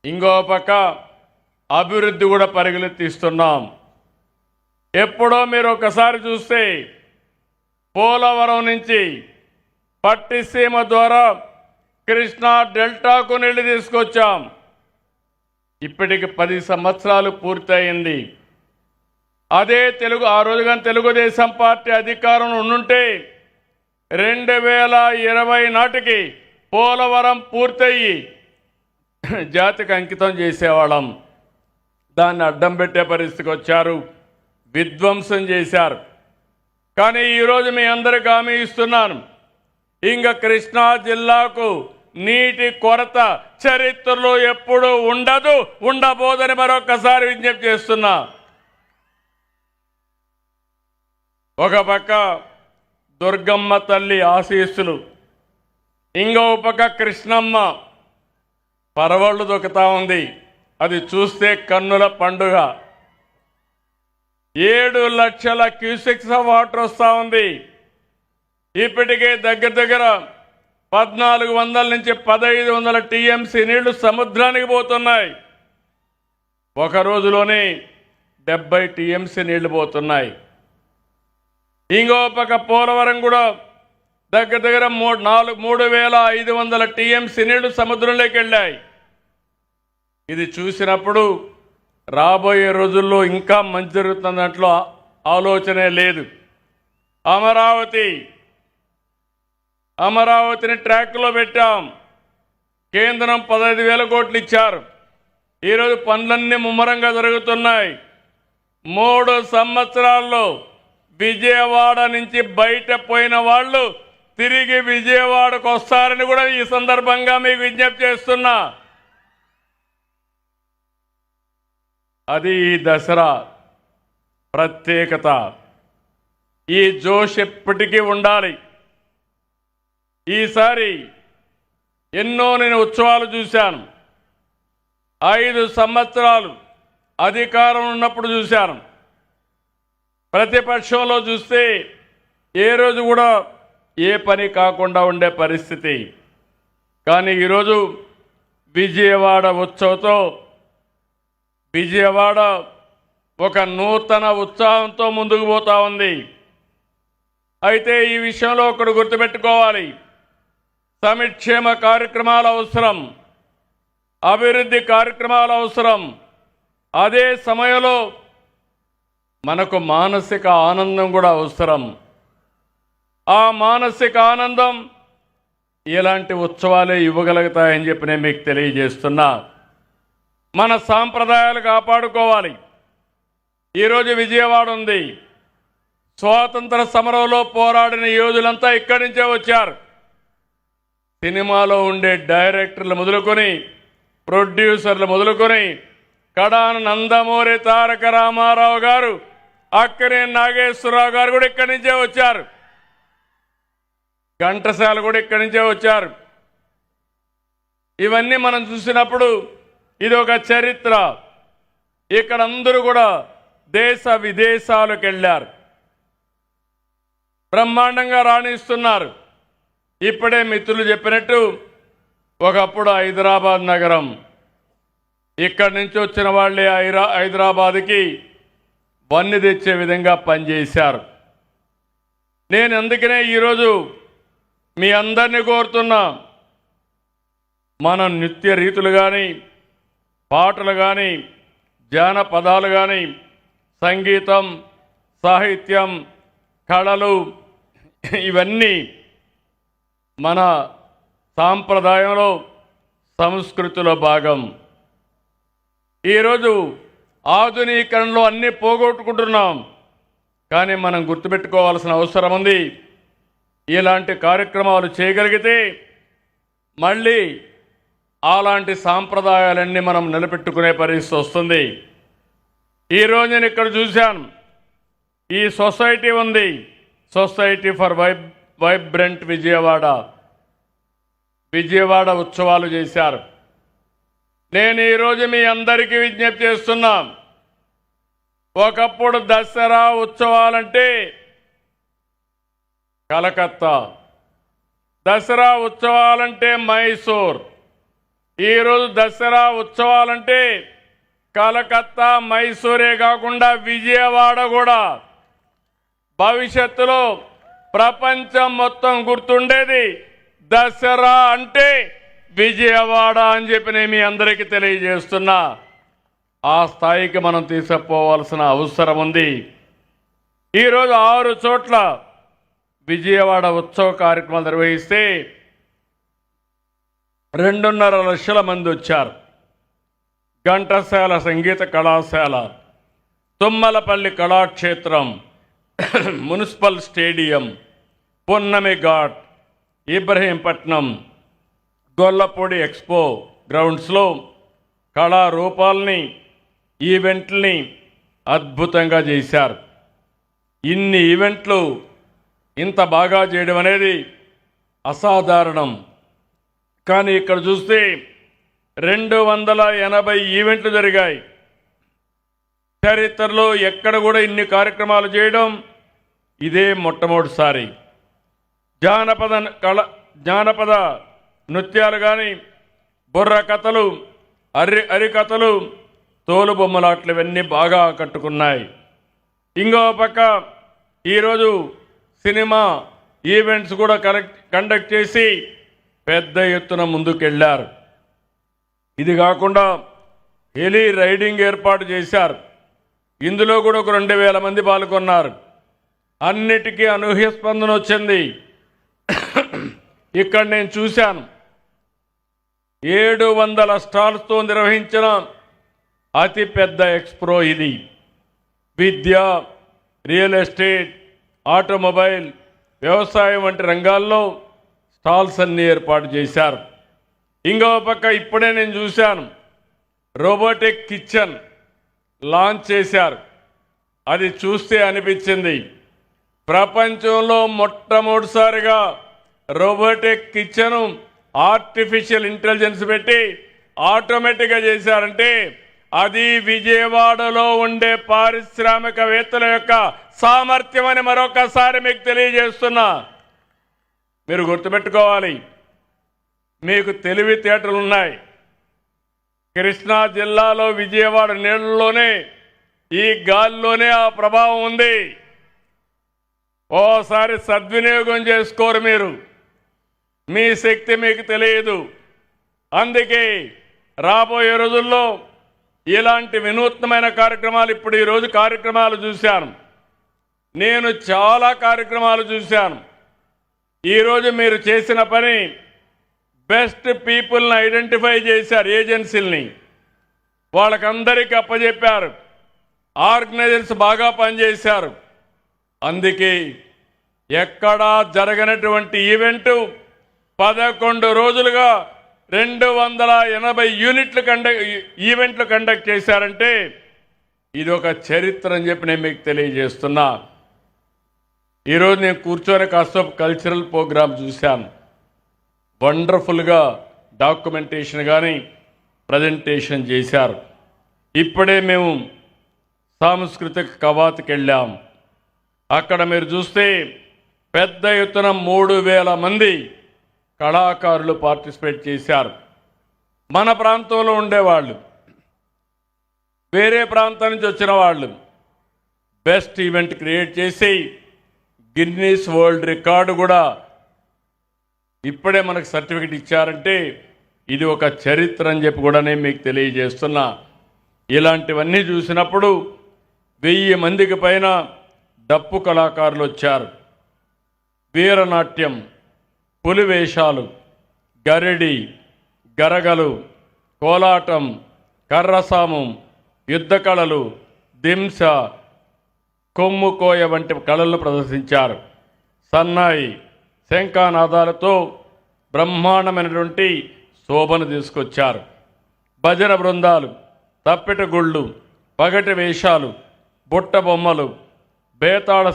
ఇంకో పక్క అభివృద్ధి కూడా పరిగెత్తిస్తున్నాం. ఎప్పుడో మీరు ఒకసారి చూస్తే పోలవరం నుంచి పట్టిసీమ ద్వారా కృష్ణా డెల్టాకు నీళ్లు తీసుకొచ్చాం. ఇప్పటికి 10 సంవత్సరాలు పూర్తయింది. అదే ఆ రోజుగా తెలుగుదేశం పార్టీ అధికారంలో ఉండుంటే 2020 నాటికి పోలవరం పూర్తయి జాతికి అంకితం చేసేవాళ్ళం. దాన్ని అడ్డం పెట్టే పరిస్థితికి వచ్చారు, విధ్వంసం చేశారు. కానీ ఈరోజు మీ అందరికీ హామీ ఇస్తున్నాను, ఇంకా కృష్ణా జిల్లాకు నీటి కొరత చరిత్రలో ఎప్పుడూ ఉండదు, ఉండబోదని మరొకసారి విజ్ఞప్తి చేస్తున్నా. ఒక పక్క దుర్గమ్మ తల్లి ఆశీస్సులు, ఇంకో పక్క కృష్ణమ్మ పరవళ్ళు దొక్కుతా ఉంది. అది చూస్తే కన్నుల పండుగ. 7 లక్షల క్యూసెక్స్ వాటర్ వస్తూ ఉంది. ఇప్పటికే దగ్గర 1400 నుంచి 1500 టీఎంసీ నీళ్లు సముద్రానికి పోతున్నాయి. ఒక రోజులోనే 70 టీఎంసీ నీళ్లు పోతున్నాయి. ఇంకో పక్క పోలవరం కూడా దగ్గర 3500 టీఎంసీ నీళ్లు సముద్రంలోకి వెళ్ళాయి. ఇది చూసినప్పుడు రాబోయే రోజుల్లో ఇంకా మంచి జరుగుతున్న దాంట్లో ఆలోచనే లేదు. అమరావతిని ట్రాక్లో పెట్టాం. కేంద్రం 15,000 కోట్లు ఇచ్చారు. ఈరోజు పనులన్నీ ముమ్మరంగా జరుగుతున్నాయి. 3 సంవత్సరాల్లో విజయవాడ నుంచి బయట పోయిన వాళ్ళు తిరిగి విజయవాడకు వస్తారని కూడా ఈ సందర్భంగా మీకు విజ్ఞప్తి చేస్తున్నా. అది ఈ దసరా ప్రత్యేకత. ఈ జోష్ ఎప్పటికీ ఉండాలి. ఈసారి ఎన్నో నేను ఉత్సవాలు చూశాను. 5 సంవత్సరాలు అధికారం ఉన్నప్పుడు చూశాను. ప్రతిపక్షంలో చూస్తే ఏ రోజు కూడా ఏ పని కాకుండా ఉండే పరిస్థితి. కానీ ఈరోజు విజయవాడ ఉత్సవంతో విజయవాడ ఒక నూతన ఉత్సాహంతో ముందుకు పోతా ఉంది. అయితే ఈ విషయంలో ఒకటి గుర్తుపెట్టుకోవాలి, సంక్షేమ కార్యక్రమాలు అవసరం, అభివృద్ధి కార్యక్రమాలు అవసరం. అదే సమయంలో మనకు మానసిక ఆనందం కూడా అవసరం. ఆ మానసిక ఆనందం ఇలాంటి ఉత్సవాలే ఇవ్వగలుగుతాయని చెప్పి నేను మీకు తెలియజేస్తున్నా. మన సాంప్రదాయాలు కాపాడుకోవాలి. ఈరోజు విజయవాడ ఉంది. స్వాతంత్ర సమరంలో పోరాడిన యోధులంతా ఇక్కడి నుంచే వచ్చారు. సినిమాలో ఉండే డైరెక్టర్లు మొదలుకొని ప్రొడ్యూసర్లు మొదలుకొని కడాన నందమూరి తారక రామారావు గారు, అక్కినేని నాగేశ్వరరావు గారు కూడా ఇక్కడి నుంచే వచ్చారు. ఘంటసాల కూడా ఇక్కడి నుంచే వచ్చారు. ఇవన్నీ మనం చూసినప్పుడు ఇది ఒక చరిత్ర. ఇక్కడ అందరూ కూడా దేశ విదేశాలకు వెళ్ళారు, బ్రహ్మాండంగా రాణిస్తున్నారు. ఇప్పుడే మిత్రులు చెప్పినట్టు ఒకప్పుడు హైదరాబాద్ నగరం, ఇక్కడి నుంచి వచ్చిన వాళ్ళే హైదరాబాద్కి వన్నె తెచ్చే విధంగా పనిచేశారు. నేను అందుకనే ఈరోజు మీ అందరినీ కోరుతున్నా, మన నృత్య రీతులు కానీ, పాటలు కానీ, జానపదాలు కానీ, సంగీతం, సాహిత్యం, కళలు ఇవన్నీ మన సాంప్రదాయంలో, సంస్కృతిలో భాగం. ఈరోజు ఆధునీకరణలో అన్నీ పోగొట్టుకుంటున్నాం. కానీ మనం గుర్తుపెట్టుకోవాల్సిన అవసరం ఉంది. ఇలాంటి కార్యక్రమాలు చేయగలిగితే మళ్ళీ అలాంటి సాంప్రదాయాలన్నీ మనం నిలబెట్టుకునే పరిస్థితి వస్తుంది. ఈరోజు నేను ఇక్కడ చూశాను, ఈ సొసైటీ ఉంది, సొసైటీ ఫర్ వైబ్రెంట్ విజయవాడ ఉత్సవాలు చేశారు. నేను ఈరోజు మీ అందరికీ విజ్ఞప్తి చేస్తున్నా, ఒకప్పుడు దసరా ఉత్సవాలంటే కలకత్తా, దసరా ఉత్సవాలంటే మైసూర్, ఈరోజు దసరా ఉత్సవాలంటే కలకత్తా మైసూరే కాకుండా విజయవాడ కూడా భవిష్యత్తులో ప్రపంచం మొత్తం గుర్తుండేది దసరా అంటే విజయవాడ అని చెప్పి నేను మీ అందరికీ తెలియజేస్తున్నా. ఆ స్థాయికి మనం తీసుకుపోవాల్సిన అవసరం ఉంది. ఈరోజు 6 చోట్ల విజయవాడ ఉత్సవ కార్యక్రమాలు నిర్వహిస్తే 2.5 లక్షల మంది వచ్చారు. ఘంటసాల సంగీత కళాశాల, తుమ్మలపల్లి కళాక్షేత్రం, మున్సిపల్ స్టేడియం, పున్నమి ఘాట్, ఇబ్రహీంపట్నం, గొల్లపూడి ఎక్స్పో గ్రౌండ్స్లో కళారూపాలని ఈవెంట్లని అద్భుతంగా చేశారు. ఇన్ని ఈవెంట్లు ఇంత బాగా చేయడం అనేది అసాధారణం. కానీ ఇక్కడ చూస్తే 280 ఈవెంట్లు జరిగాయి. చరిత్రలో ఎక్కడ కూడా ఇన్ని కార్యక్రమాలు చేయడం ఇదే మొట్టమొదటిసారి. జానపద నృత్యాలు కానీ, బుర్ర కథలు, అరికథలు, తోలుబొమ్మలాట్లు ఇవన్నీ బాగా ఆకట్టుకున్నాయి. ఇంకో పక్క ఈరోజు సినిమా ఈవెంట్స్ కూడా కండక్ట్ చేసి పెద్ద ఎత్తున ముందుకెళ్లారు. ఇది కాకుండా హెలీ రైడింగ్ ఏర్పాటు చేశారు. ఇందులో కూడా ఒక 2,000 మంది పాల్గొన్నారు. అన్నిటికీ అనూహ్య స్పందన వచ్చింది. ఇక్కడ నేను చూశాను 700 స్టాల్స్తో నిర్వహించిన అతిపెద్ద ఎక్స్పో ఇది. విద్య, రియల్ ఎస్టేట్, ఆటోమొబైల్, వ్యవసాయం వంటి రంగాల్లో స్టాల్స్ అన్ని ఏర్పాటు చేశారు. ఇంకో పక్క ఇప్పుడే నేను చూశాను రోబోటిక్ కిచెన్ లాంచ్ చేశారు. అది చూస్తే అనిపించింది ప్రపంచంలో మొట్టమొదటిసారిగా రోబోటిక్ కిచెన్ ఆర్టిఫిషియల్ ఇంటెలిజెన్స్ పెట్టి ఆటోమేటిక్గా చేశారంటే అది విజయవాడలో ఉండే పారిశ్రామికవేత్తల యొక్క సామర్థ్యం అని మరొకసారి మీకు తెలియజేస్తున్నా. మీరు గుర్తుపెట్టుకోవాలి, మీకు తెలివితేటలు ఉన్నాయి. కృష్ణా జిల్లాలో విజయవాడ నీళ్లలోనే, ఈ గాలిలోనే ఆ ప్రభావం ఉంది. ఓసారి సద్వినియోగం చేసుకోరు మీరు, మీ శక్తి మీకు తెలియదు. అందుకే రాబోయే రోజుల్లో ఇలాంటి వినూత్నమైన కార్యక్రమాలు, ఇప్పుడు ఈరోజు కార్యక్రమాలు చూశాను, నేను చాలా కార్యక్రమాలు చూశాను. ఈరోజు మీరు చేసిన పని బెస్ట్ పీపుల్ని ఐడెంటిఫై చేశారు, ఏజెన్సీల్ని వాళ్ళకందరికీ అప్పచెప్పారు. ఆర్గనైజర్స్ బాగా పనిచేశారు. అందుకే ఎక్కడా జరగనటువంటి ఈవెంటు 11 రోజులుగా 280 ఈవెంట్లు కండక్ట్ చేశారంటే ఇది ఒక చరిత్ర అని చెప్పి నేను మీకు తెలియజేస్తున్నా. ఈరోజు నేను కూర్చొని కాస్త కల్చరల్ ప్రోగ్రామ్ చూశాను. వండర్ఫుల్గా డాక్యుమెంటేషన్ కానీ ప్రజెంటేషన్ చేశారు. ఇప్పుడే మేము సాంస్కృతిక కవాతుకి వెళ్ళాం. అక్కడ మీరు చూస్తే పెద్ద ఎత్తున 3,000 మంది కళాకారులు పార్టిసిపేట్ చేశారు. మన ప్రాంతంలో ఉండేవాళ్ళు, వేరే ప్రాంతం నుంచి వచ్చిన వాళ్ళు బెస్ట్ ఈవెంట్ క్రియేట్ చేసి గిన్నీస్ వరల్డ్ రికార్డు కూడా ఇప్పుడే మనకు సర్టిఫికెట్ ఇచ్చారంటే ఇది ఒక చరిత్ర అని చెప్పి కూడా నేను మీకు తెలియజేస్తున్నా. ఇలాంటివన్నీ చూసినప్పుడు 1000 మందికి పైన డప్పు కళాకారులు వచ్చారు. వీరనాట్యం, పులివేషాలు, గరిడి, గరగలు, కోలాటం, కర్రసామం, యుద్ధ కళలు, దింస, కొమ్ముకోయ వంటి కళలను ప్రదర్శించారు. సన్నాయి, శంఖానాదాలతో బ్రహ్మాండమైనటువంటి శోభను తీసుకొచ్చారు. భజన బృందాలు, తప్పెట గుళ్ళు, పగటి వేషాలు, బుట్ట బొమ్మలు, బేతాళ